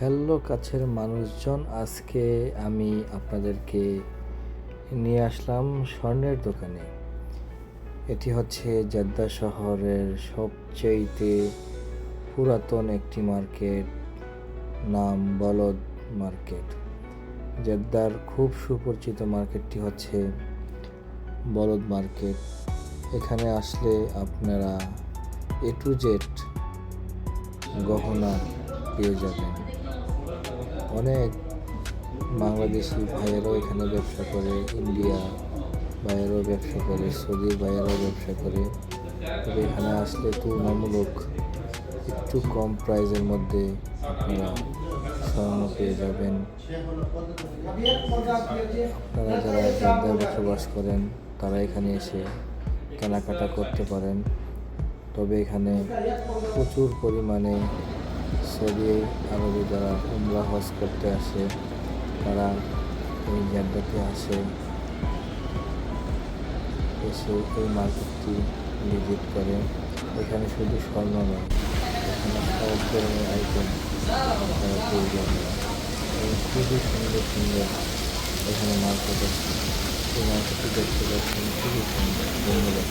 Hello কাছের মানুষজন, আজকে আমি আপনাদেরকে নিয়ে আসলাম স্বর্ণের দোকানে। এটি হচ্ছে জেদ্দা শহরের সবচেয়ে পুরাতন একটি মার্কেট, নাম বলদ মার্কেট। জেদ্দার খুব সুপরিচিত মার্কেটটি হচ্ছে বলদ মার্কেট। এখানে আসলে আপনারা এ টু জেড গহনা পেয়ে যাবেন। অনেক বাংলাদেশি ভাইয়েরাও এখানে ব্যবসা করে, ইন্ডিয়া ভাইয়েরাও ব্যবসা করে, সৌদি ভাইয়েরাও ব্যবসা করে। তবে এখানে আসলে তুলনামূলক একটু কম প্রাইজের মধ্যে আপনারা স্বর্ণ পেয়ে যাবেন। আপনারা যারা জেদ্দায় বসবাস করেন তারা এখানে এসে কেনাকাটা করতে পারেন। তবে এখানে প্রচুর পরিমাণে সৌদি আরবে যারা উমরা হজ করতে আসে তারা এই জেদ্দাতে এসে এই মার্কেটটি ভিজিট করে। এখানে শুধু স্বর্ণ নয়, এখানে সব ধরনের আইটেম তারা পেয়ে যাবে। খুবই সুন্দর সুন্দর এখানে মার্কেট আছে। এই মার্কেটটি দেখতে পাচ্ছেন, খুবই সুন্দর। ধন্যবাদ।